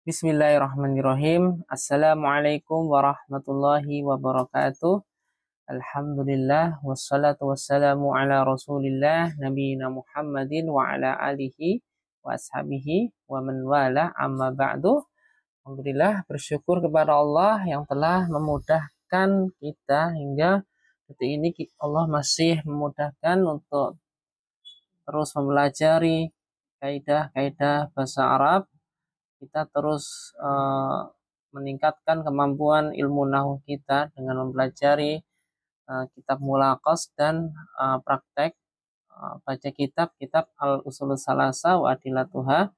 Bismillahirrahmanirrahim. Assalamualaikum warahmatullahi wabarakatuh. Alhamdulillah wassalatu wassalamu ala Rasulillah nabiyina Muhammadin wa ala alihi wa ashabihi wa man wala amma ba'du. Alhamdulillah, bersyukur kepada Allah yang telah memudahkan kita hingga detik ini. Allah masih memudahkan untuk terus mempelajari kaidah-kaidah bahasa Arab. Kita terus meningkatkan kemampuan ilmu nahwu kita dengan mempelajari kitab mulaqas dan praktek baca kitab Al-Usulus Salasa wa Adillatuha,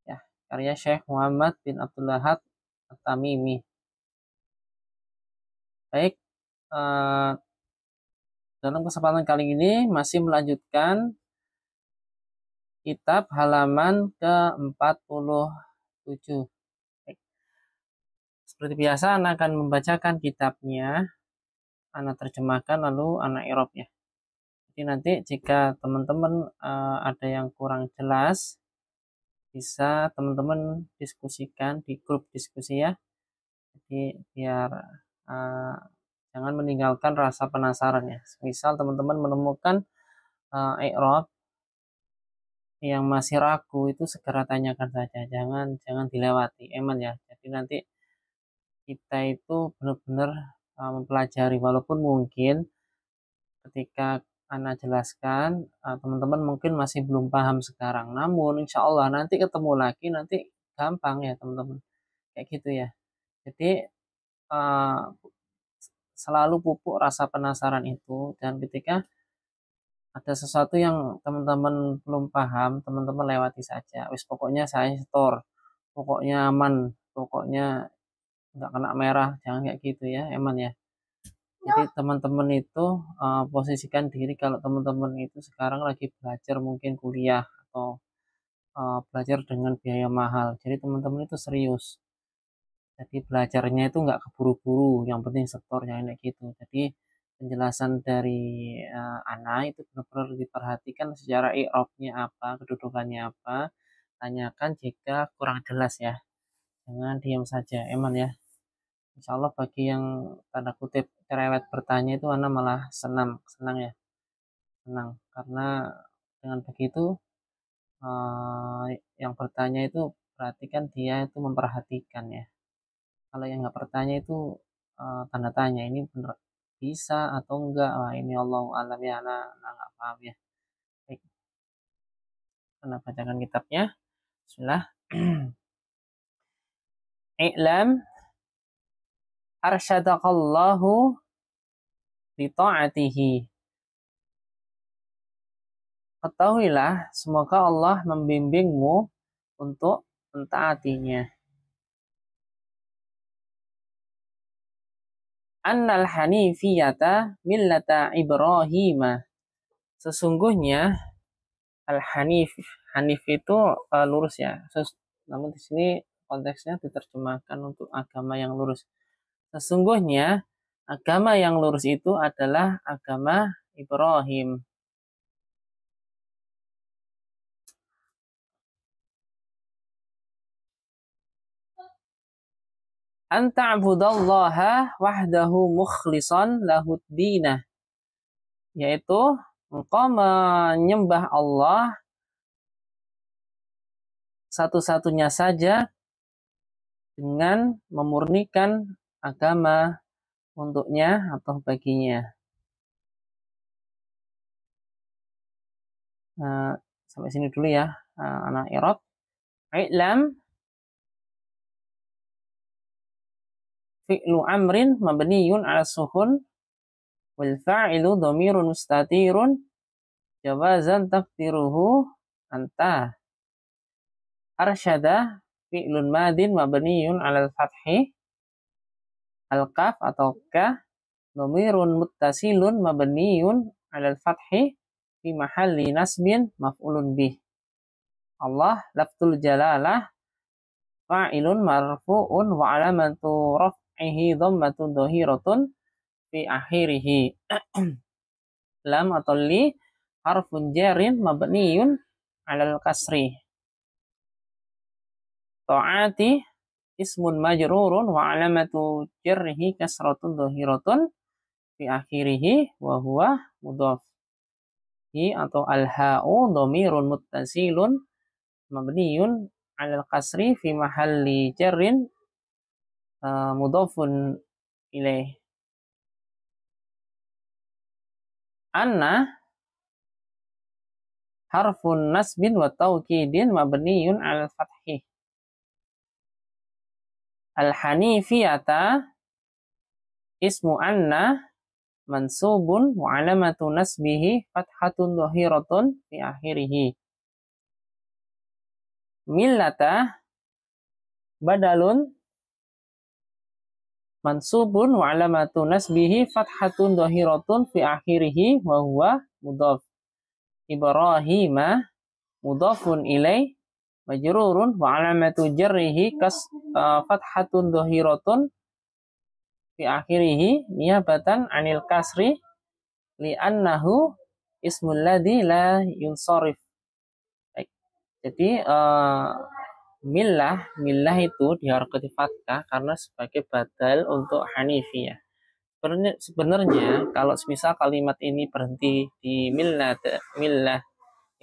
ya, karya Syekh Muhammad bin Abdul Wahhab At-Tamimi. Baik, dalam kesempatan kali ini masih melanjutkan kitab halaman ke-47. Seperti biasa, Ana akan membacakan kitabnya, Ana terjemahkan, lalu Ana i'rab ya. Jadi nanti jika teman-teman ada yang kurang jelas, bisa teman-teman diskusikan di grup diskusi ya. Jadi biar jangan meninggalkan rasa penasaran ya. Misal teman-teman menemukan i'rab yang masih ragu, itu segera tanyakan saja, jangan dilewati, eman ya. Jadi nanti kita itu benar-benar mempelajari, walaupun mungkin ketika Ana jelaskan teman-teman mungkin masih belum paham sekarang, namun insya Allah nanti ketemu lagi, nanti gampang ya teman-teman, kayak gitu ya. Jadi selalu pupuk rasa penasaran itu, dan ketika ada sesuatu yang teman-teman belum paham, teman-teman lewati saja. Wis pokoknya saya setor, pokoknya aman, pokoknya nggak kena merah, jangan kayak gitu ya, eman ya. Jadi teman-teman itu posisikan diri kalau teman-teman itu sekarang lagi belajar, mungkin kuliah atau belajar dengan biaya mahal. Jadi teman-teman itu serius. Jadi belajarnya itu nggak keburu-buru, yang penting setor, jangan kayak gitu. Jadi penjelasan dari Ana itu benar-benar diperhatikan secara i'rabnya apa, kedudukannya apa. Tanyakan jika kurang jelas ya. Jangan diam saja, eman ya. Insya Allah bagi yang tanda kutip cerewet bertanya itu Ana malah senang ya. Senang. Karena dengan begitu yang bertanya itu berarti kan dia itu memperhatikan ya. Kalau yang nggak bertanya itu tanda tanya, ini bener bisa atau enggak. Wah, ini Allah alam ya, anak nggak paham ya. Baik, Ana bacakan kitabnya. Bismillah. I'lam arsyadakallahu li ta'atihi. Ketahuilah, semoga Allah membimbingmu untuk mentaatinya. Annal hanifiyata millata Ibrahim. Sesungguhnya al-hanif, hanif itu lurus ya. Namun di sini konteksnya diterjemahkan untuk agama yang lurus. Sesungguhnya agama yang lurus itu adalah agama Ibrahim. Anta'budallaha wahdahu mukhlisan lahud dinah, yaitu engkau menyembah Allah satu-satunya saja dengan memurnikan agama untuknya atau baginya. Sampai sini dulu ya, anak i'rab. I'lam fi'lu amrin mabniyun ala suhun wal fa'ilu dhamirun mustatirun jawazan taqdiruhu anta. Arsyada fi'lun madin mabniyun ala al-fathi, al-kaf atau ka dhamirun muttasilun mabniyun ala al-fathi fi mahalli nasbin maf'ulun bih. Allah lafzul jalalah fa'ilun marfu'un wa alamatu raf'ihi dhammatun dhahiratun fi akhirih. Lam atau li harfun jarin mabniyun 'alal kasri. ta'ati ismun majrurun wa alamatu jarrihi kasratun dhahiratun fi akhirih wa huwa mudhaf. Atau al-ha'u dhamirun muttasilun mabniyun 'alal kasri fi mahalli jarrin mudhafun ilaih. Anna harfun nasbin wa taukidin mabniyun 'alal fathi. Al-hanifiyata ismu anna mansubun wa alamatu nasbihi fathatun dhahiratun fi akhirih. Millata badalun mansubun wa alamatu nasbihi fathatun dhahiratun fi akhirih wa huwa mudhaf. Ibrahima mudhafun ilaih majrurun wa alamatu jarrihi fathatun dhahiratun fi akhirih niyabatan anil kasri li'annahu ismul ladzi la yunsharif. Jadi millah itu diharokati fathah karena sebagai badal untuk hanifiyah. Sebenarnya kalau misal kalimat ini berhenti di millah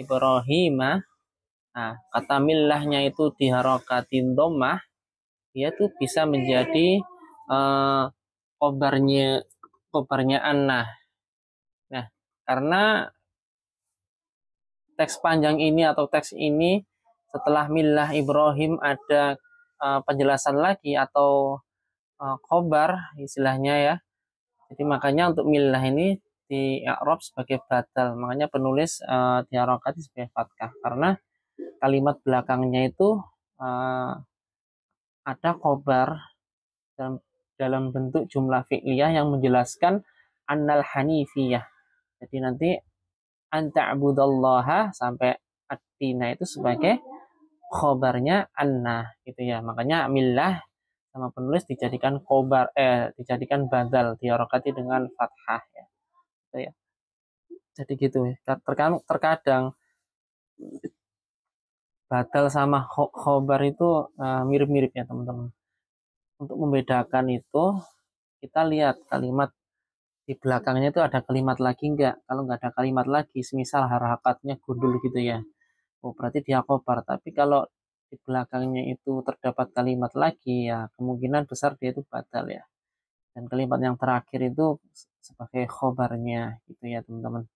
Ibrahimah, nah kata millahnya itu diharokatin dhammah, dia tuh bisa menjadi khobarnya anna. Nah, karena teks panjang ini atau teks ini setelah millah Ibrahim ada penjelasan lagi atau khobar istilahnya ya. Jadi makanya untuk millah ini di i'rab sebagai badal. Makanya penulis diharokati sebagai fathah karena kalimat belakangnya itu ada khobar dalam bentuk jumlah fi'liyah yang menjelaskan annal hanifiyah. Jadi nanti anta'budallaha sampai at-tina itu sebagai khobarnya anna gitu ya. Makanya millah sama penulis dijadikan khobar dijadikan badal diharokati dengan fathah ya. Gitu ya. Jadi gitu ya. Terkadang badal sama khobar itu mirip-mirip ya teman-teman. Untuk membedakan itu kita lihat kalimat di belakangnya itu ada kalimat lagi enggak. Kalau enggak ada kalimat lagi, semisal harakatnya gundul gitu ya. Oh, berarti dia khobar. Tapi kalau di belakangnya itu terdapat kalimat lagi, ya kemungkinan besar dia itu badal ya. Dan kalimat yang terakhir itu sebagai khobarnya gitu ya teman-teman.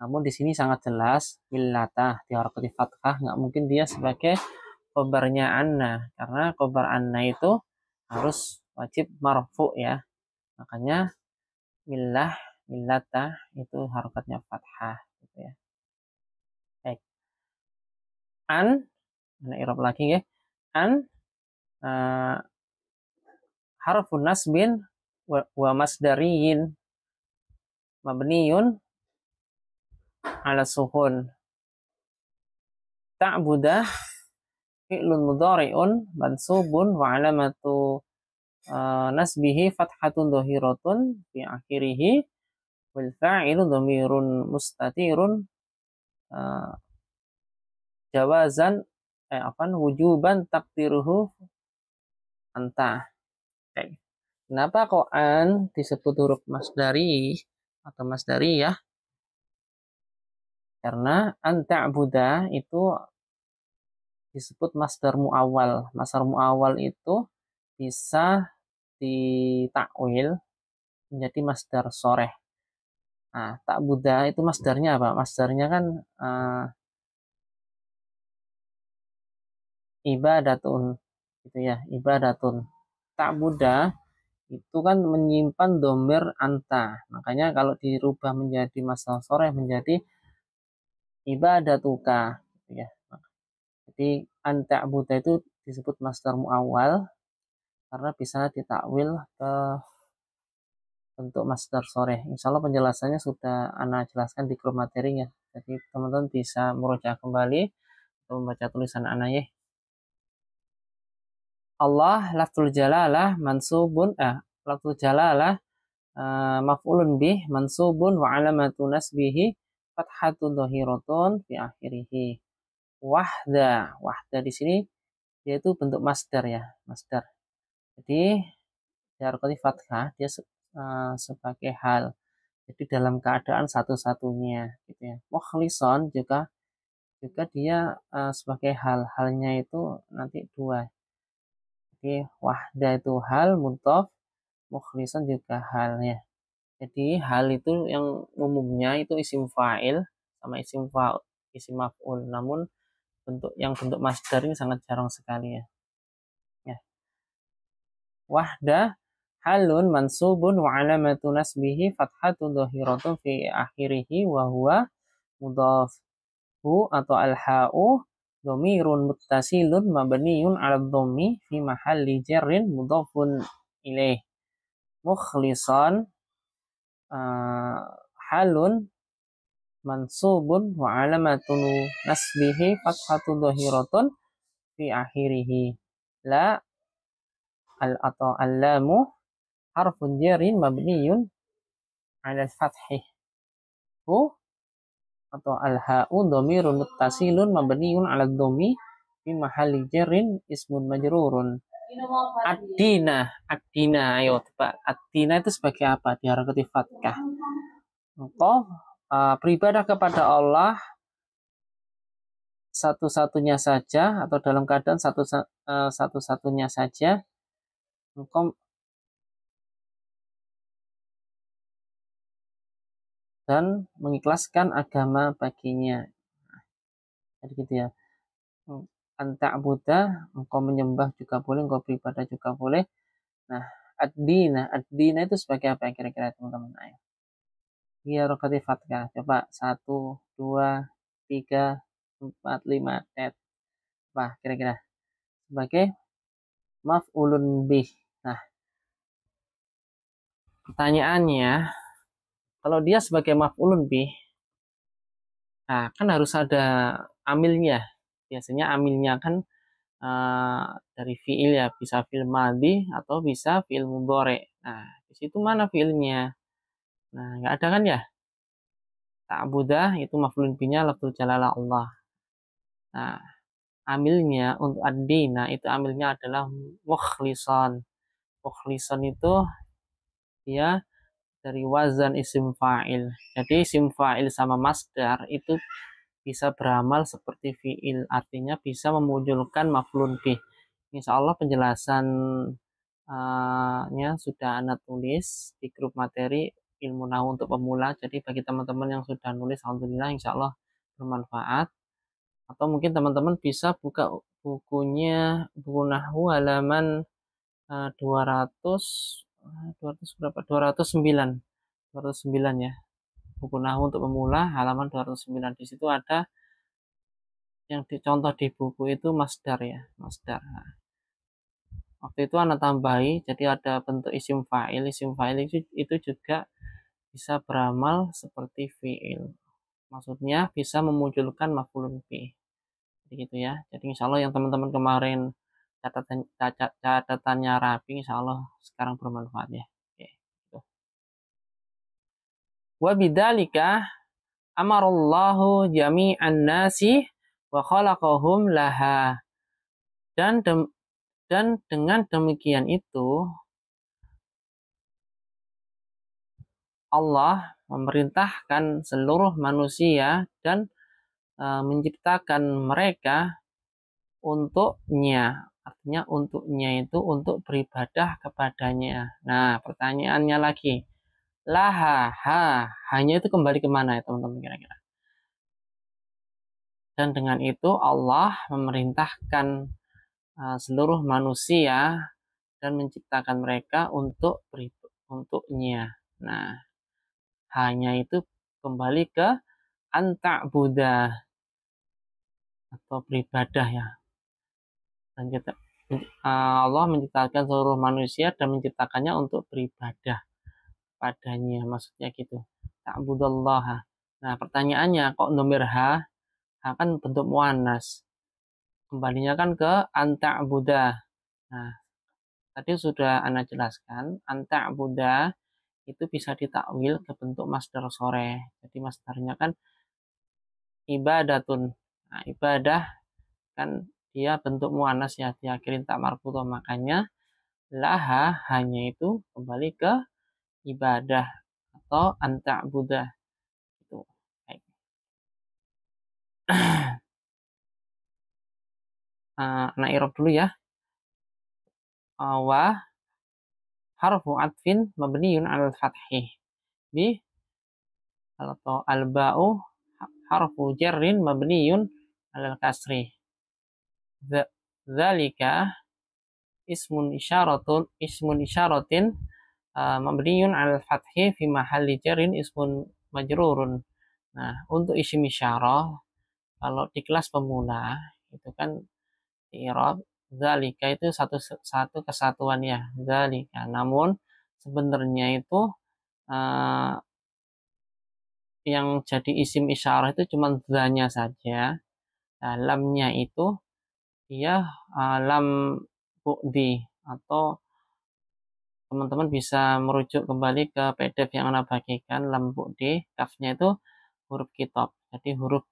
Namun di sini sangat jelas millata diharokati fathah, nggak mungkin dia sebagai khobarnya anna karena khobar anna itu harus wajib marfu ya. Makanya millata itu harokatnya fathah gitu ya. Baik. An mana i'rab lagi ya. An harfun nasbin wa masdariyin mabniyun ala sukun. Ta'budah fi'lun mudhari'un mansubun wa alamatu nasbihi fathatun dhahiratun fi akhirih wal fa'ilu dhamirun mustatirun jawazan wujuban takdiruhu anta. Kenapa kok an disebut huruf masdari atau masdari ya? Karena an ta'buda itu disebut masdar mu'awwal. Masdar mu'awwal itu bisa ditakwil menjadi masdar soreh. Nah, ta'buda itu masdarnya apa? Masdarnya kan ibadatun gitu ya, ibadatun. Ta'buda itu kan menyimpan domir anta. Makanya kalau dirubah menjadi masdar soreh menjadi ibadatuka gitu ya. Jadi an ta'buda itu disebut masdar mu'awwal karena bisa ditakwil ke bentuk masdar soreh. Insya Allah penjelasannya sudah Ana jelaskan di grup materinya. Jadi teman-teman bisa merujuk kembali atau membaca tulisan Ana ya. Allah lafzul jalalah mansubun lafzul jalalah maf'ulun bih mansubun wa alamatu nasbihi fathatun dhahiratun fi akhirih. Wahda di sini dia itu bentuk masdar ya, masdar. Jadi diharokati fathah dia sebagai hal. Jadi dalam keadaan satu-satunya gitu ya. Mukhlison juga dia sebagai hal. Halnya itu nanti dua. Jadi wahda itu hal, mudhof, mukhlison juga hal ya. Jadi hal itu yang umumnya itu isim fa'il sama isim maf'ul. Namun bentuk masdar ini sangat jarang sekali ya. Ya. Wahda halun mansubun wa alamatu nasbihi fathatu dhahiratun fi akhirihi wa huwa mudhaf hu atau al-ha'u dhamirun muttasilun mabniun 'ala dhammi fi mahalli jarrin mudhafun ilaih mukhlisan halun mansubun wa alamatun nasbihi fathatu dhahiratun fi akhirihi la atau al-lamu harfun jarin mabniyun 'ala al-fathi hu atau al-ha'u dhamirun muttasilun mabniun 'ala dhammi fi mahalli jarrin ismun majrurun. Ad-dina, ayo coba. Ad-dina itu sebagai apa? Diharakati fathah. Engkau beribadah kepada Allah satu-satunya saja atau dalam keadaan satu-satunya saja. Engkau dan mengikhlaskan agama baginya. Jadi gitu ya. Anta'budah, engkau menyembah juga boleh, engkau beribadah juga boleh. Nah, ad-dina itu sebagai apa kira-kira teman-teman? Ayo. Iya, rokati fathah. Coba 1, 2, 3, 4, 5, Apa kira-kira? Sebagai maf'ulun bih. Nah, pertanyaannya, kalau dia sebagai maf'ulun bih, nah kan harus ada amilnya. Biasanya amilnya kan dari fiil ya, bisa fiil madhi atau bisa fiil mudhari. Nah, di situ mana fiilnya? Nah, nggak ada kan ya? Ta'budah itu maf'ulun bihnya lafzul jalalah Allah. Nah, amilnya untuk ad-dina itu amilnya adalah mukhlison. Mukhlison itu dia dari wazan isim fa'il. Jadi isim fa'il sama masdar itu bisa beramal seperti fi'il. Artinya bisa memunculkan maf'ulun bih. Insya Allah penjelasannya sudah Anda tulis di grup materi ilmu nahu untuk pemula. Jadi bagi teman-teman yang sudah nulis, alhamdulillah insya Allah bermanfaat. Atau mungkin teman-teman bisa buka buku nahu halaman 200 200 berapa? 209. 209 ya. Buku nahu untuk pemula halaman 209. Di situ ada yang dicontoh di buku itu masdar ya, masdar. Nah, waktu itu anak tambahi, jadi ada bentuk isim fa'il. Isim fa'il itu juga bisa beramal seperti fi'il. Maksudnya bisa memunculkan maf'ulun bih. Jadi gitu ya. Jadi insya Allah yang teman-teman kemarin catatannya rapi, insya Allah sekarang bermanfaat ya. Oke, gitu. Wa bidzalika amarallahu jami'an nasi wa khalaqahum laha. Dan dengan demikian itu Allah memerintahkan seluruh manusia dan menciptakan mereka untuknya. Artinya untuknya itu untuk beribadah kepadanya. Nah, pertanyaannya lagi. Hanya itu kembali kemana ya teman-teman kira-kira? Dan dengan itu Allah memerintahkan seluruh manusia dan menciptakan mereka untuknya. Nah, hanya itu kembali ke anta'budah atau beribadah ya. Dan Allah menciptakan seluruh manusia dan menciptakannya untuk beribadah padanya, maksudnya gitu. Ta'budallaha. Nah, pertanyaannya kok nomor ha kan bentuk muannas. Kembalinya kan ke anta'budah. Nah, tadi sudah Anda jelaskan, anta'budah itu bisa ditakwil ke bentuk masdar sore. Jadi masdarnya kan ibadatun. Nah, ibadah kan dia bentuk muannas ya, diakhiri tak marbutoh, makanya laha hanya itu kembali ke ibadah atau anta'budah itu. Baik. Nah, irob dulu ya. Wa harfu atfin mabniun al fathi bi atau al ba'u harfu jarrin mabniun al kasri. Dzalika ismun isyaratin mabniun al fathi fi mahalli jarrin ismun majrurun. Nah, untuk isim isyarah kalau di kelas pemula itu kan i'rab dzalika itu satu kesatuan ya, dzalika. Namun sebenarnya itu uh, yang jadi isim isyarah itu cuma dzanya saja. Nah, lamnya itu dia lam bu'di, atau teman-teman bisa merujuk kembali ke PDF yang Anda bagikan. Lam bu'di, kafnya itu huruf kitab. Jadi huruf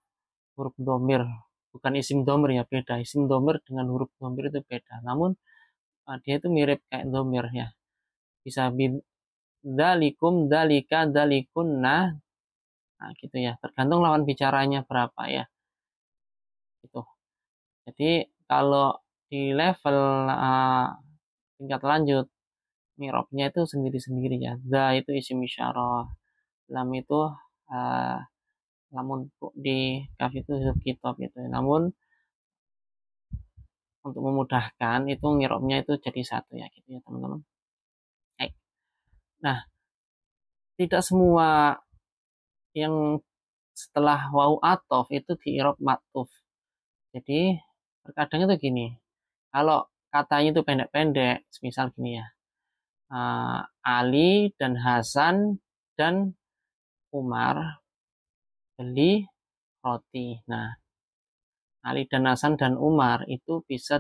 huruf domir, bukan isim domir ya, beda. Isim domir dengan huruf domir itu beda. Namun dia itu mirip kayak domir ya. Bisa dalikum, dalika, dalikunna, nah gitu ya. Tergantung lawan bicaranya berapa ya. Gitu. Jadi kalau di level tingkat lanjut, mirobnya itu sendiri-sendiri ya. Da itu isim isyarah, lam itu uh, lamun di kaf itu huruf kitab gitu. Namun untuk memudahkan itu ngirobnya itu jadi satu ya gitu ya teman-teman. Nah, tidak semua yang setelah wawu atof itu di irob matuf. Jadi terkadang itu gini, kalau katanya itu pendek-pendek, misal gini ya, Ali dan Hasan dan Umar beli roti. Nah, Ali dan Hasan dan Umar itu bisa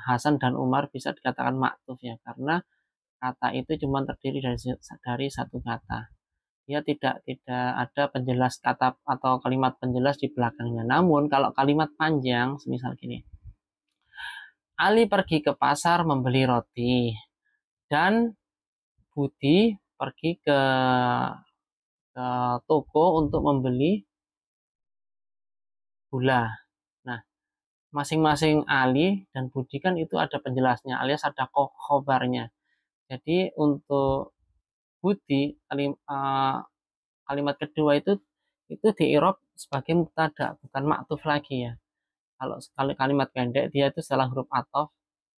Hasan dan Umar bisa dikatakan maktuf ya, karena kata itu cuma terdiri dari satu kata. Dia tidak ada penjelas kata atau kalimat penjelas di belakangnya. Namun kalau kalimat panjang, semisal gini, Ali pergi ke pasar membeli roti dan Budi pergi ke toko untuk membeli gula. Nah, masing-masing Ali dan Budi kan itu ada penjelasnya alias ada khobarnya. Jadi untuk Budi kalimat kedua itu di i'rab sebagai mubtada, bukan maktuf lagi ya. Kalau sekali kalimat pendek dia itu setelah huruf ataf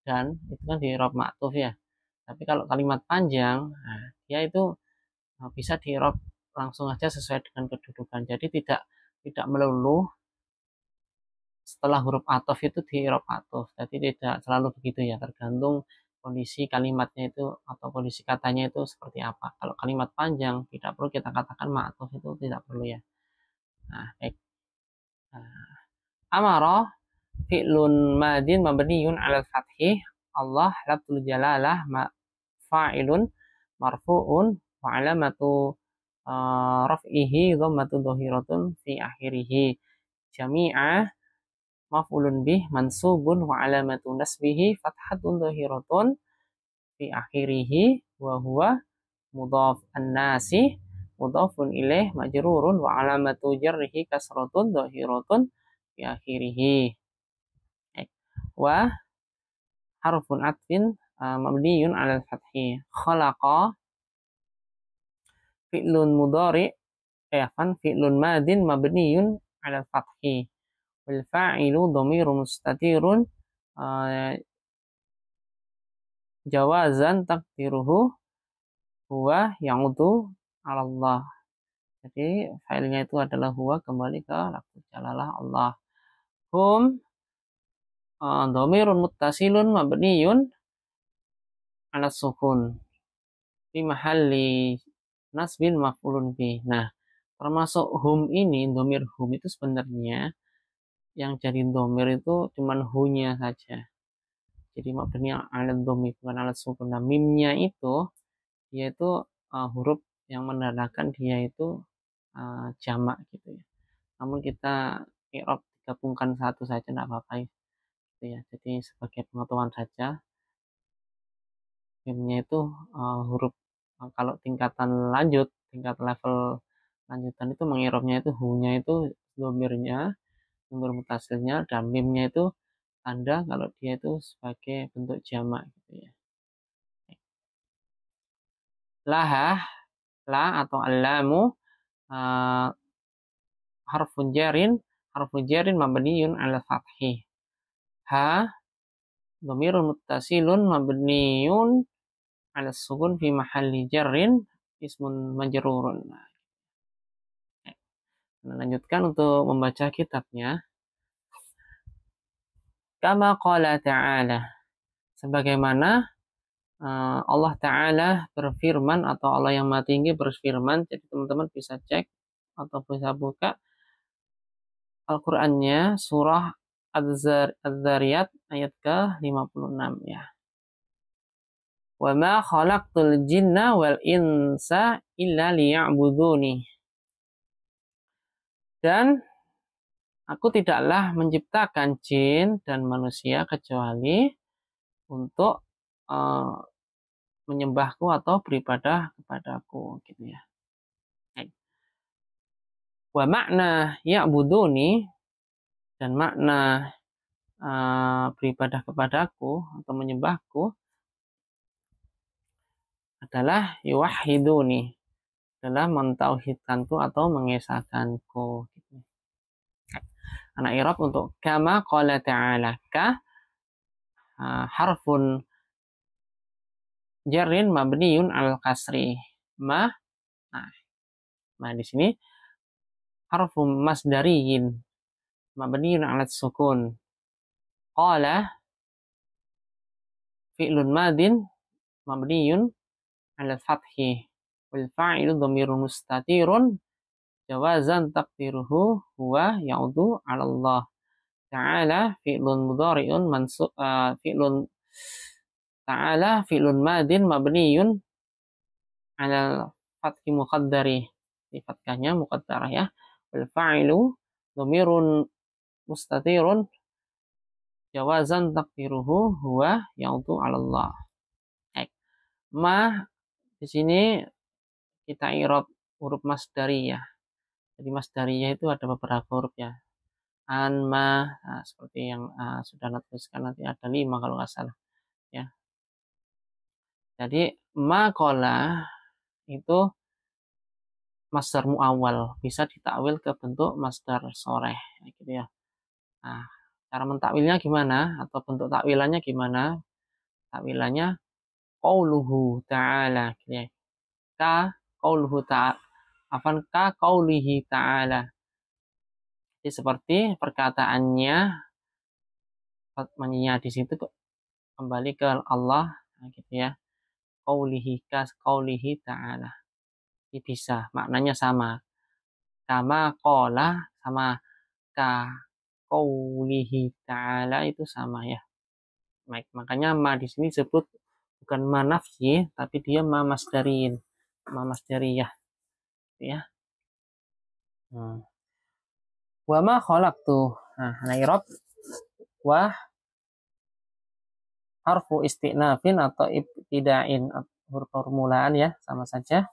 dan itu kan di i'rab maktuf ya. Tapi kalau kalimat panjang, nah, dia itu bisa di i'rab langsung aja sesuai dengan kedudukan. Jadi tidak melulu setelah huruf ataf itu di i'rab ataf. Jadi tidak selalu begitu ya, tergantung kondisi kalimatnya itu atau kondisi katanya itu seperti apa. Kalau kalimat panjang tidak perlu kita katakan ma'tuf, itu tidak perlu ya. Nah, baik. Nah, amara fi'lun madin mabniun 'alal fathi. Allah lafzul jalalah fa'ilun marfu'un wa 'alamatu raf'ihi dhammatu dhahiratun fi akhirih. Jami'a maf'ulun bih mansubun wa 'alamatu nasbihi fathatun dhahiratun fi akhirih wa huwa mudhaf an-nasi mudhafun ilaih majrurun wa alamatu jarrihi kasratun dhahiratun fi akhirih. Wa harfun atfin mabniyun 'alal fathi. Khalaqa fi'lun mudhari fi'lun madin mabniyun 'alal fathi. Wal fa'ilu dhamirun mustatirun jawazan taqdiruhu huwa ya'udu 'ala Allah. Jadi filenya itu adalah huwa, kembali ke lafaz jalalah Allah. Hum dhamirun muttasilun mabniyun 'ala sukun fi mahalli nasbin maf'ulun bih. Nah, termasuk hum ini, dhamir hum itu sebenarnya yang jadi dhamir itu cuman hu-nya saja. Jadi mabni 'ala dhamir bukan 'ala sukun. Nah, mimnya itu dia itu huruf yang menandakan dia itu jamak gitu ya. Namun kita i'rab gabungkan satu saja tidak apa-apa ya. ya. Jadi sebagai pengetahuan saja, mimnya itu huruf kalau tingkatan lanjut, tingkat level lanjutan itu mengirobnya itu hu-nya itu domirnya, domir mutasilnya, dan mimnya itu tanda kalau dia itu sebagai bentuk jamak gitu ya. Laha, la atau alamu uh, harfun jarin mabniyun ala fathi. Ha dhamirun muttasilun mabniyun ala sukun fi mahalli jarrin ismun majrurun. Nah, lanjutkan untuk membaca kitabnya. Kama qala ta'ala. Sebagaimana Allah Ta'ala berfirman atau Allah yang Maha Tinggi berfirman. Jadi teman-teman bisa cek atau bisa buka Al-Qur'annya surah Az-Zariyat ayat ke-56 ya. Wa ma khalaqtul jinna wal insa illa liya'buduni. Dan aku tidaklah menciptakan jin dan manusia kecuali untuk menyembahku atau beribadah kepadaku gitu ya. Wa makna ya'buduni dan makna beribadah kepadaku atau menyembahku adalah yuwahhiduni, adalah mentauhidkanku atau mengesahkanku gitu. Anak i'rab untuk kama qala ta'ala. Ka harfun jarrin mabniyun al kasri. Nah di sini harfun masdariyin mabniyun ala sukun. Qala fi'lun madin mabniyun ala fathi. Wal fa'ilu dhamirun mustatirun jawazan taqdiruhu huwa ya'udu ala Allah. Ta'ala fi'lun mudhari'un mansub fi'lun ta'ala fi'lun madin mabniyun ala fathi muqaddari. Di fathahnya muqaddarah ya. Wal fa'ilu dhamirun mustatirun jawazan taqdiruhu huwa ya'udu ala Allah. Ma di sini kita i'rab huruf masdariyah. Jadi masdariyah itu ada beberapa huruf ya. Anma, nah, seperti yang sudah tuliskan nanti ada 5 kalau nggak salah ya. Jadi makola itu masdar muawwal, bisa ditakwil ke bentuk masdar soreh gitu ya. Nah, cara mentakwilnya gimana atau bentuk takwilannya gimana? Takwilannya qauluhu ta'ala gitu ya. Ka qauluhu ta'ala. Afan ka qaulihi ta'ala. Jadi seperti perkataannya di situ kembali ke Allah gitu ya. Qaulihi ka qaulihi ta'ala. Jadi bisa maknanya sama. Kama qala sama ka qaulihi ta'ala itu sama ya. Baik, makanya ma di sini disebut bukan ma nafsi tapi dia ma masdarin. Ma masdariyah gitu ya. Wa ma khalaqtu. Nah, i'rab wa harfu istinafin atau ibtida'in, huruf permulaan ya, sama saja.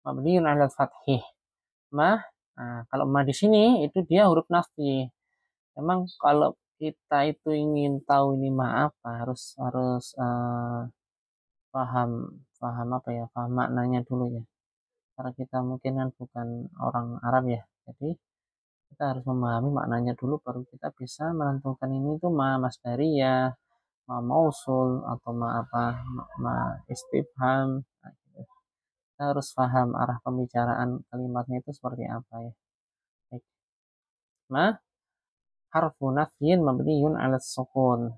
Mabniun 'alal fathih. Nah, kalau ma di sini itu dia huruf nafsi. Memang kalau kita itu ingin tahu ini ma apa, harus paham apa ya, paham maknanya dulu ya. Karena kita mungkin kan bukan orang Arab ya. Jadi kita harus memahami maknanya dulu baru kita bisa menentukan ini tuh ma masdariyah, ma mausul atau ma apa, ma istifham. Nah, gitu. Kita harus paham arah pembicaraan kalimatnya itu seperti apa ya. Baik. Ma harfu nafyin mabniyun 'ala sukun.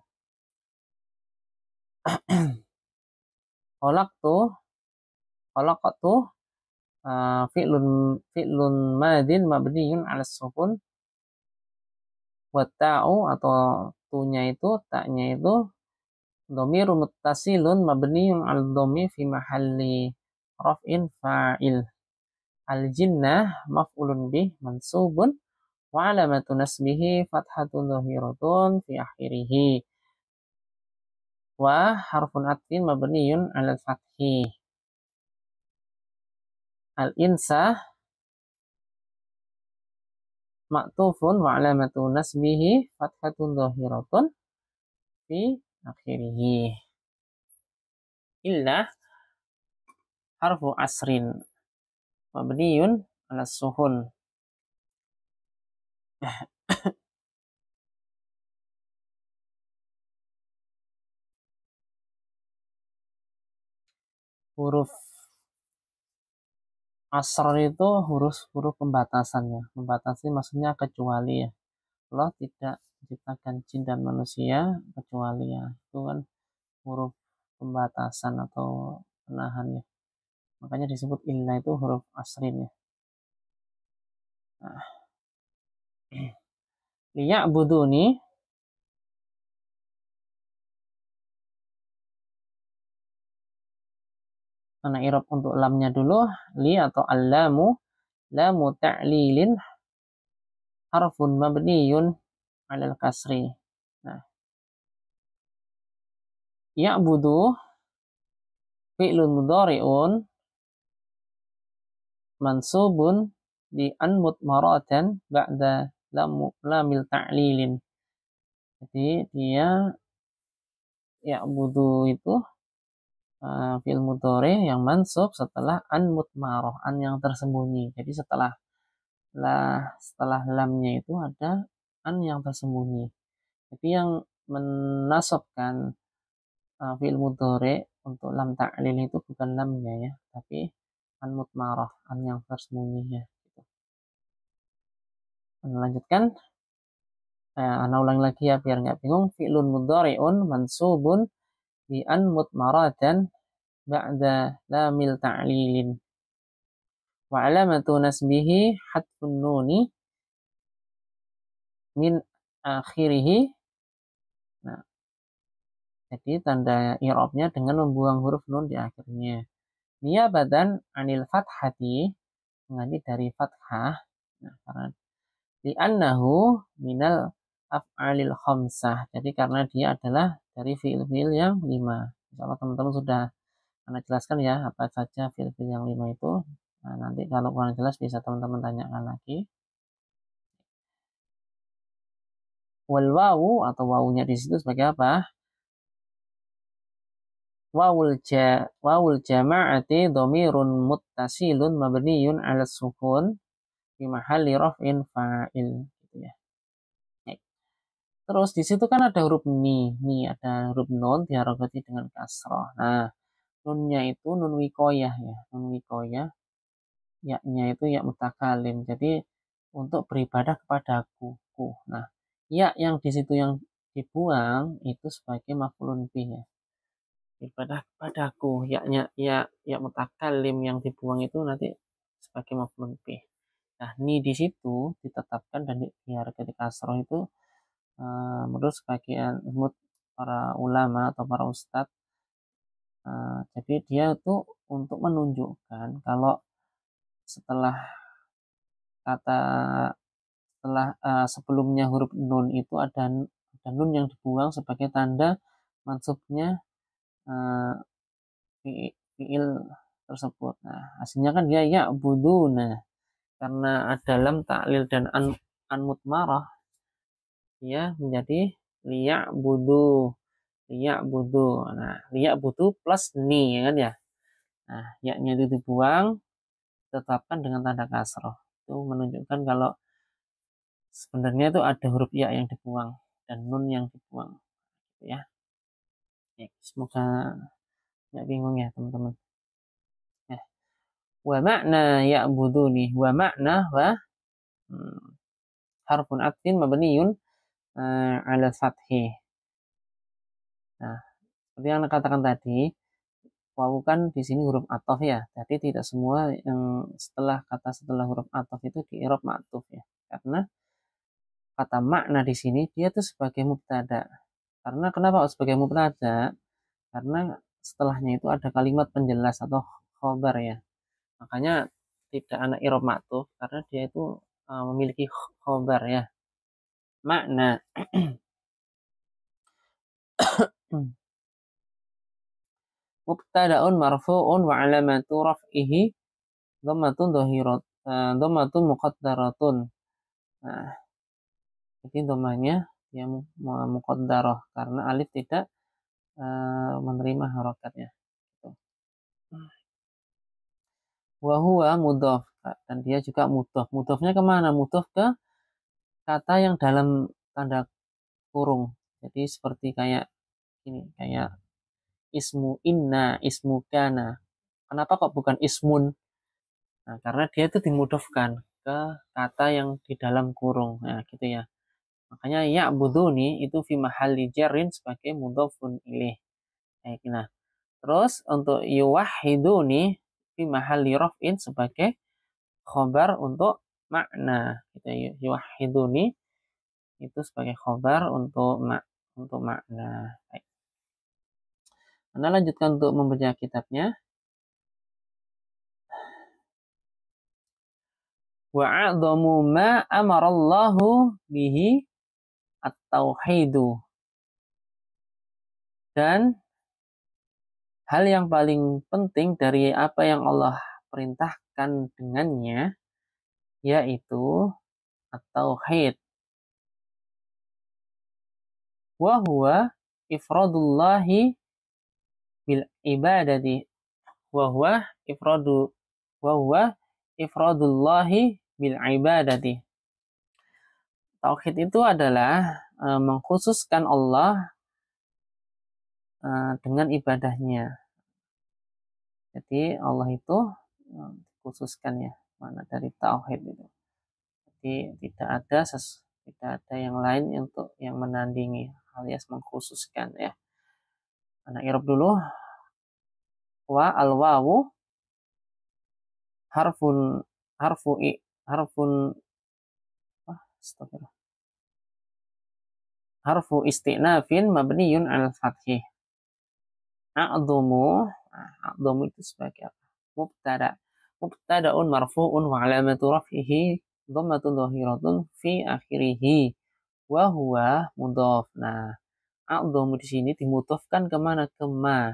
Khalaqtu fi'lun madin mabniyun 'ala sukun. Wa ta'u atau tunya itu, taknya itu dhamir muttasilun mabniyun 'ala dhammi fi mahalli raf'in fa'il. Al jinnah maf'ulun bih mansubun Wa alamatu nasbihi fathatun dhahiratun fi akhirih. Wa harfun atfin mabniyun 'ala al-fathi. Al-insah ma'tufun wa alamatu nasbihi fathatun dhahiratun fi akhirih. Illa harfu asrin mabniyun 'ala suhun. Huruf asr itu huruf pembatasannya. Membatasi maksudnya kecuali ya. Allah tidak menciptakan jin dan manusia kecuali ya. Itu kan huruf pembatasan atau penahan ya. Makanya disebut illa itu huruf asrin ya. Nah, liya'buduni mana irob untuk lamnya dulu, li atau allamu, lamu ta'lilin harfun mabniyun 'alal kasri. Nah, ya'budu fi'lun mudhari'un mansubun di an mutmaratan ba'da lamil ta'lilin. Jadi dia ya'budu itu fi'il mudhari yang mansub setelah an mutmarah, an yang tersembunyi. Jadi setelah lamnya itu ada an yang tersembunyi. Jadi yang menasabkan fi'il mudhari untuk lam ta'lil itu bukan lamnya ya, tapi an mutmarah, an yang tersembunyi ya. Lanjutkan. Ana ulang lagi ya biar nggak bingung. Fi'lun mudhari'un mansubun bi an mutmaratan ba'da lamil ta'lilin. Wa alamatu nasbihi hatfun nuni min akhirihi. Nah, jadi tanda i'rabnya dengan membuang huruf nun di akhirnya. Niyabatan anil fathati, mengganti dari fathah. Nah, karena li'annahu minal af'alil khamsah. Jadi karena dia adalah dari fi'il-fi'il yang 5. Insyaallah teman-teman sudah Anda jelaskan ya apa saja fi'il-fi'il yang 5 itu. Nah, nanti kalau kurang jelas bisa teman-teman tanyakan lagi. Wal wawu atau wawunya di situ sebagai apa? Wawul jama'ati dhamirun muttasilun mabniyun 'ala sukun fi mahalli raf'in fa'il gitu ya. Terus di situ kan ada huruf ni ada huruf nun diharokati dengan kasrah. Nah, nunnya itu nun wikoyah ya, nun wikoyah. Ya-nya itu ya mutakalim. Jadi untuk beribadah kepadaku. Nah, ya yang di situ yang dibuang itu sebagai maf'ulun bih ya. Beribadah kepadaku. Ya mutakalim yang dibuang itu nanti sebagai maf'ulun bih. Nah, ni di situ ditetapkan dan diharokati kasrah itu menurut sebagian para ulama atau para ustadz, jadi dia itu untuk menunjukkan kalau setelah kata sebelumnya huruf nun itu ada nun yang dibuang sebagai tanda mansubnya fiil tersebut. Nah, hasilnya kan dia ya buduna karena ada lam ta'lil dan an mutmarah dia menjadi liya budu. Nah, liya budu plus ni kan ya. Nah, ya-nya itu dibuang, tetapkan dengan tanda kasroh. Itu menunjukkan kalau sebenarnya itu ada huruf ya yang dibuang dan nun yang dibuang. Gitu ya. Semoga nggak bingung ya teman-teman. Wa makna ya budu nih. Wa makna harfun atfin mabniyun ala fathi. Nah, seperti yang Anda katakan tadi, wawu kan di sini huruf ataf ya. Jadi tidak semua yang setelah huruf ataf itu di i'rab ma'tuf ya. Karena kata makna di sini dia tuh sebagai mubtada. Karena kenapa sebagai mubtada? Karena setelahnya itu ada kalimat penjelas atau khobar ya. Makanya tidak ada i'rab ma'tuf karena dia itu memiliki khobar ya. Makna. Mubtada'un marfu'un wa alamatu raf'ihi dhammatun dhahirat dhammatun muqaddaratun. Nah, jadi dhamanya yang muqaddarah karena alif tidak menerima harokatnya. Wa huwa mudhaf, dan dia juga mudhaf. Mudhafnya kemana? Mudhaf ke kata yang dalam tanda kurung. Jadi seperti kayak ini, kayak ismu inna, ismu kana. Kenapa kok bukan ismun? Nah, karena dia itu dimudhafkan ke kata yang di dalam kurung. Nah, gitu ya. Makanya ya'buduni itu fi mahalli jarrin sebagai mudhafun ilaih. Nah, terus untuk yuwahhiduni fi mahalli raf'in sebagai khobar untuk makna. Gitu, yuwahhiduni itu sebagai khobar untuk makna. Baik. Anda lanjutkan untuk membaca kitabnya. Wa a'dhamu ma amarallahu bihi at-tauhidu. Dan hal yang paling penting dari apa yang Allah perintahkan dengannya yaitu at-tauhid. Wa huwa ifradullahi bil ibadati. Wa huwa ifradullahi bil ibadati. Tauhid itu adalah mengkhususkan Allah dengan ibadahnya. Jadi Allah itu khususkan ya, mana dari tauhid itu. Jadi tidak ada yang lain untuk yang menandingi alias mengkhususkan ya. Anak Irab dulu. Wa al wawu harfun harfu i harfun astagfirullah. Harfu istinafin mabniyun al fathih. A'dhamu itu sebagai apa? Mubtada. Mubtada'un marfu'un wa alamatu raf'ihi dhammatun dhahiratun fi akhirih. Wa huwa mudhaf. Nah, a'dhamu di sini dimudhafkan kemana? Ke ma.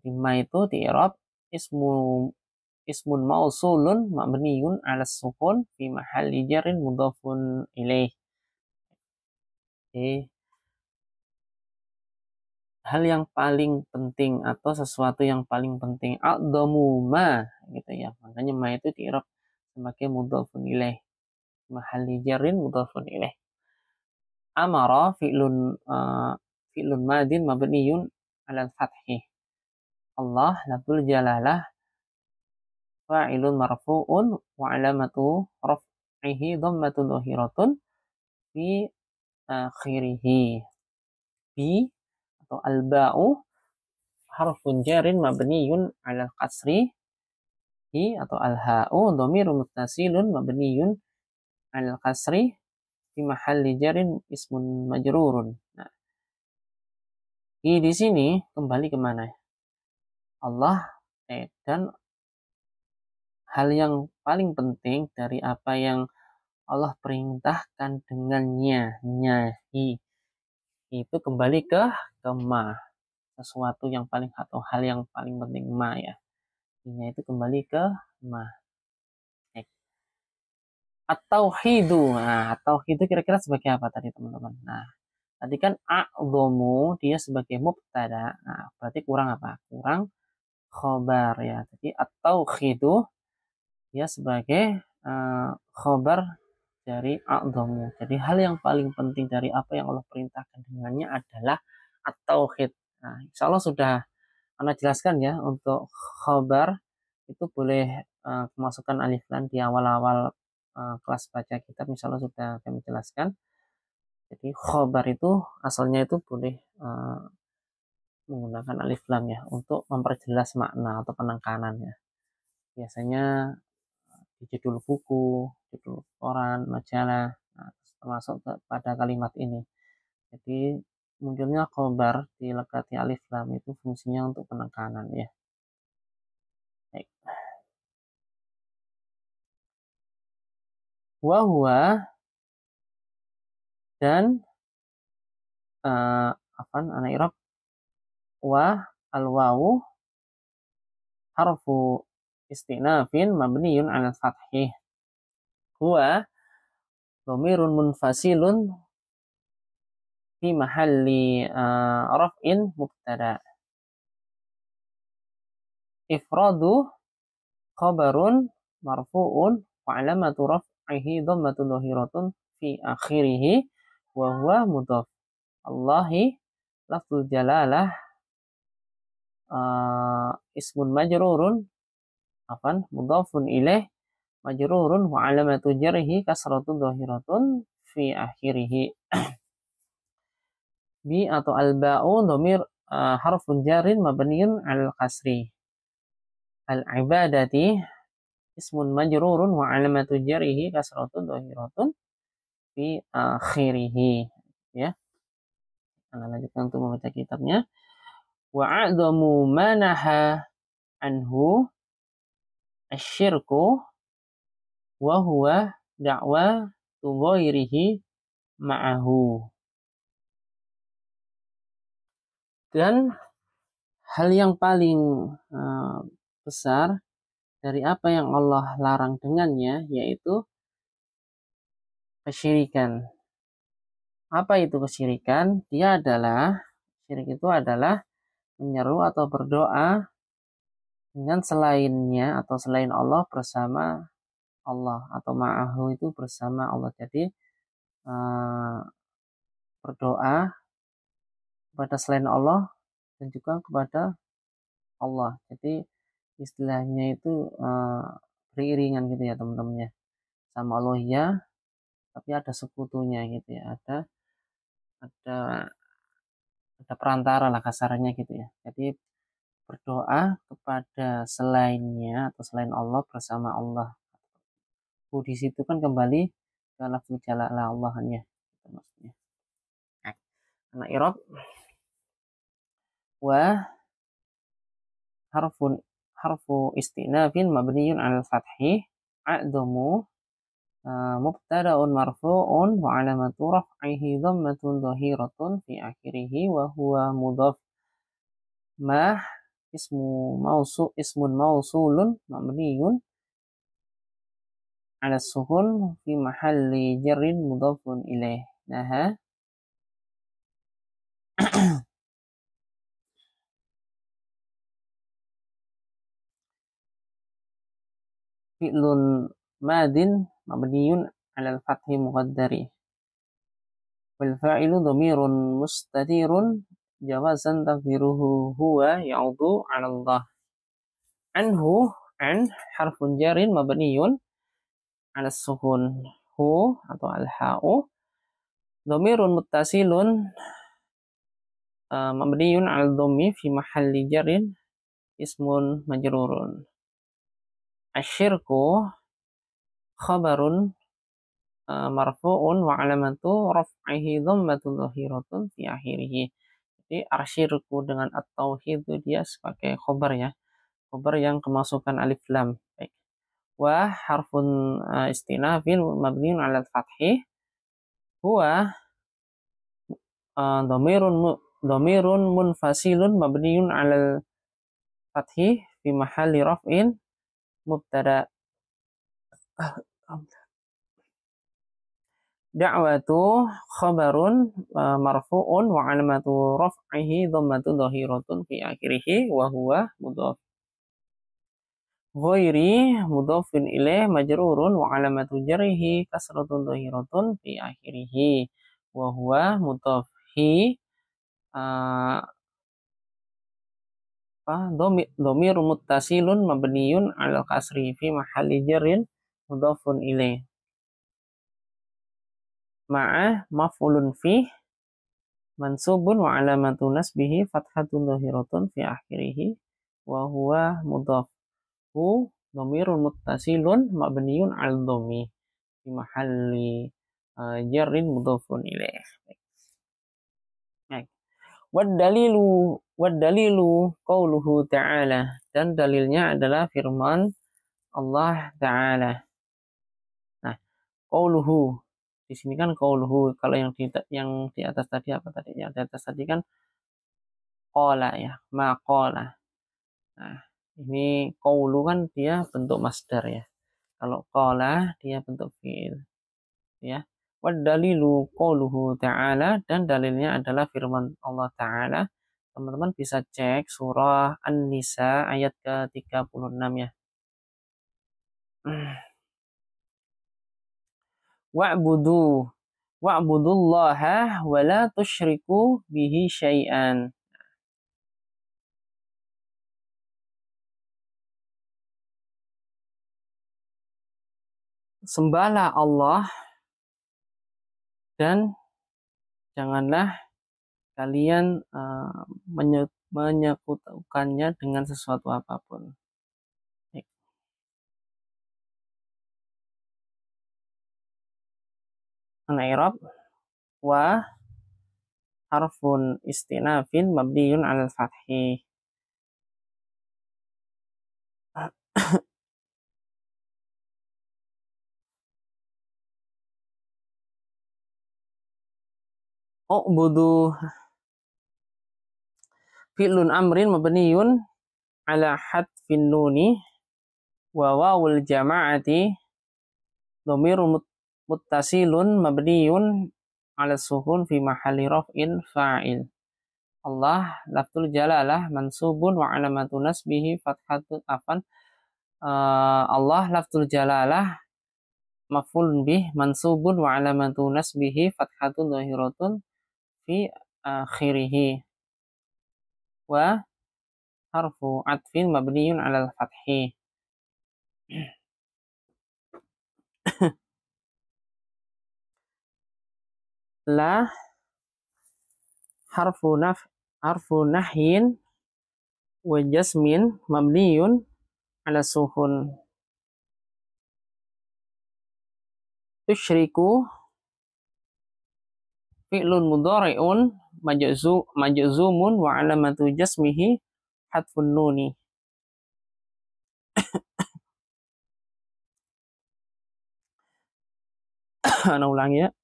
Di ma itu di i'rab ismun mausulun mabniyun 'ala sukun fi mahalli jarrin mudhafun ilaih. Hal yang paling penting atau sesuatu yang paling penting a'dhamu ma gitu ya. Makanya ma itu di i'rab sebagai mudhafun ilaih. Mahalli jarrin mudhafun ilaih. Amara fi'lun madin mabniyun 'ala fathih. Allah lafzul jalalah fa'ilun marfu'un wa 'alamatu raf'ihi dhammatun dhahiratun fi akhirih. Bi atau al-ba'u harfun jarin mabniyun 'ala al-qasri. Hi atau al-ha'u dhamirun muttasilun mabniyun 'ala al-qasri fi mahalli jarin ismun majrurun. Nah, di sini kembali kemana? Allah dan hal yang paling penting dari apa yang Allah perintahkan dengannya, itu kembali ke ma, sesuatu yang paling atau hal yang paling penting ma ya. Ini itu kembali ke ma. At-tauhidu. Nah, at-tauhidu kira-kira sebagai apa tadi teman-teman? Nah, tadi kan a'dhamu dia sebagai mubtada. Nah, berarti kurang apa? Kurang khobar ya. Jadi at-tauhidu dia sebagai khobar dari a'dhamu. Jadi hal yang paling penting dari apa yang Allah perintahkan dengannya adalah at-tauhid. Nah, insya Allah sudah Anda jelaskan ya untuk khobar itu boleh kemasukan alif lam di awal-awal kelas baca kitab misalnya sudah kami jelaskan. Jadi khobar itu asalnya itu boleh menggunakan alif lam ya untuk memperjelas makna atau penekanannya. Biasanya di judul buku, judul koran, majalah, nah, termasuk pada kalimat ini. Jadi munculnya khobar dilekati alif lam itu fungsinya untuk penekanan ya. Baik. wa huwa dan afan ana i'rab wa al wawu harfu istinafin mabniyun 'ala fathih. Huwa dhamirun munfasilun fi mahalli raf'in mubtada. Ifradu khabarun marfu'un wa 'alamatu raf'ihi dhammatun dhahiratun fi akhirih wa huwa mudhaf. Allahi lafzul jalalah ismun majrurun mudhafun ilaih majrurun wa 'alamatu jarhi kasratun dhahiratun fi akhirih. Bi atau al-ba'u dhamir harfun jarin mabniyun al kasri. Al-ibadati ismun majrurun wa 'alamatu jarhi kasratun dhahiratun fi akhirih. Ya. Kita lanjutkan untuk membaca kitabnya. Wa a'dhamu manaha anhu asyirku wa huwa da'wa ghairihi ma'ahu. Dan hal yang paling besar dari apa yang Allah larang dengannya yaitu kesyirikan. Apa itu kesyirikan? Syirik itu adalah menyeru atau berdoa dengan selainnya atau selain Allah bersama Allah atau ma'ahu itu bersama Allah. Jadi berdoa kepada selain Allah dan juga kepada Allah. Jadi istilahnya itu beriringan gitu ya teman-teman ya. Sama Allah ya, tapi ada sekutunya gitu ya. Ada perantara lah kasarnya gitu ya. Jadi berdoa kepada selainnya atau selain Allah bersama Allah. Di situ kan kembali ke lafzul jalalah Allahnya. Itu maksudnya. Nah, i'rab wa harfu istinafin mabniyun 'alal fathi a'dhamu mubtada'un marfu'un wa 'alamatu raf'ihi dhammatun dhahiratun fi akhirih wa huwa mudhaf. Ma ismun mausulun mabniyun 'ala sukun fi mahalli jarrin mudhafun ilaih. Nah, fi'lun madin mabniyun 'alal fathi muqaddari. Wal fa'ilu dhamirun mustatirun jawazan taqdiruhu huwa ya'udu 'ala Allah. Anhu an harfun jarin mabniyun 'ala sukun hu atau al-ha'u dhamirun muttasilun mabniyun 'ala dhammi fi mahalli jarin ismun majrurun. Asyirku khabarun marfu'un wa 'alamatu raf'ihi dhammatun dhahiratun fi akhirih. Jadi asyirku dengan at-tauhid itu dia sebagai khabar ya. Khabar yang kemasukan alif lam. Baik. Wa harfun istinafin mabniun 'ala al-fathi huwa dhamirun munfasilun mabniun 'ala al-fathi fi mahalli raf'in mubtada. Da'watu khabarun marfu'un wa 'alamatu raf'ihi dhammatun dhahiratun fi akhirih wa huwa mudhaf. Ghairi mudhafun ilaih majrurun wa 'alamatu jarrihi kasratun dhahiratun fi akhirih wa huwa mudhaf. Dhamir muttasilun mabniyun 'ala kasri fi mahalli jarrin mudhafun ilaih. Ma'a maf'ulun fi mansubun wa 'alamatu nasbihi fathatun dhahiratun fi akhirih wa huwa mudhaf. Hu dhamirun muttasilun mabniyun 'ala dhammi fi mahalli jarrin mudhafun ilaih. Wad dalilu qauluhu ta'ala, dan dalilnya adalah firman Allah Ta'ala. Nah, qauluhu. Di sini kan qauluhu. Kalau yang di atas tadi apa tadi? Yang di atas tadi kan qala ya, maqala. Nah, ini qaulu kan dia bentuk masdar ya. Kalau qala dia bentuk fi'il ya. Wad dalilu qauluhu ta'ala, dan dalilnya adalah firman Allah Ta'ala. Teman-teman bisa cek surah An-Nisa ayat ke-36 ya. Wa'budu wa'budullaha wa la tusyriku bihi syai'an. Sembahlah Allah dan janganlah kalian menyekutukannya dengan sesuatu apapun. An-i'rab wa harfun istinafin mabniyun 'alal fathi. U'budu fi'lun amrin mabniyun 'ala hadfin nuni wa wawul jama'ati dhamirun muttasilun mabniyun 'ala sukun fi mahalli raf'in fa'il. Allah lafzul jalalah mansubun wa alamatu nasbihi fathatun afan. Allah lafzul jalalah maf'ulun bih mansubun wa alamatu nasbihi fathatun dhahiratun fi akhirih wa harfu atfin mabniyun 'alal fathi. La harfu nahyin wa jasmin mabniyun 'ala sukun. Tusyriku fi'lun mudhari'un majzumun wa 'alamatu jasmihi hadfun nuni. Ana ulangi ya.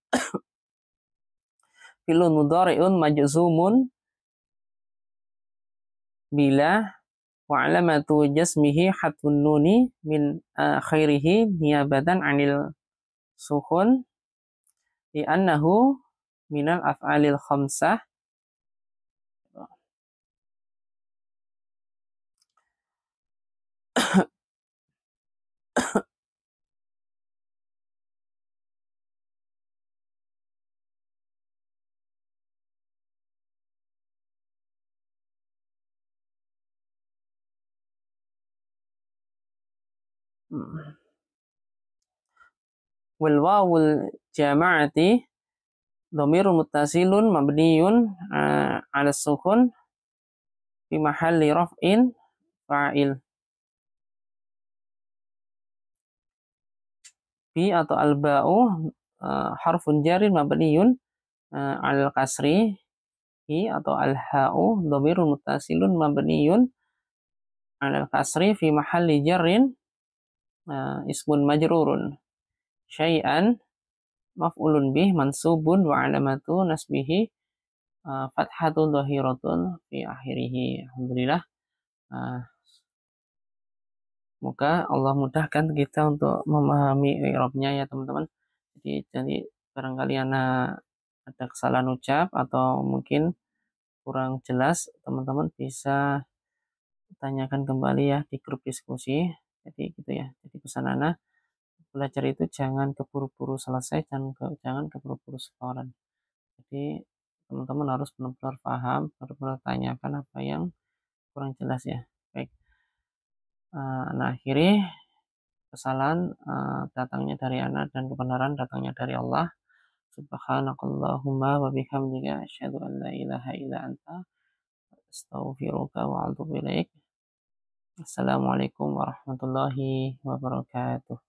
Fi'lun mudhari'un majzumun bila wa 'alamatu jasmihi hadfun nuni min akhirihi niyabatan 'anil sukun li'annahu minal af'alil khamsah. Wal wawul jama'ati dhamirun muttasilun mabniyun 'ala sukun fi mahalli raf'in fa'il. Fi atau al-ba'u harfun jarin mabniyun 'alal kasri. Fi atau al-ha'u dhamirun muttasilun mabniyun 'alal kasri fi mahalli jarrin ismun majrurun. Syai'an maf'ulun bih mansubun wa 'alamatu nasbihi fathatun dhahiratun fi akhirih. Alhamdulillah. Semoga Allah mudahkan kita untuk memahami i'rabnya ya teman-teman. Jadi barangkali ada kesalahan ucap atau mungkin kurang jelas, teman-teman bisa tanyakan kembali ya di grup diskusi. Jadi gitu ya. Jadi pesan Ana, belajar itu jangan keburu-buru selesai, jangan keburu-buru setoran. Jadi teman-teman harus benar-benar paham, benar-benar tanyakan apa yang kurang jelas ya. Baik. Nah, akhiri kesalahan datangnya dari Ana dan kebenaran datangnya dari Allah. Subhanakallahumma wa bihamdika asyhadu an la ilaha illa anta astaghfiruka wa atubu ilaik. Assalamualaikum warahmatullahi wabarakatuh.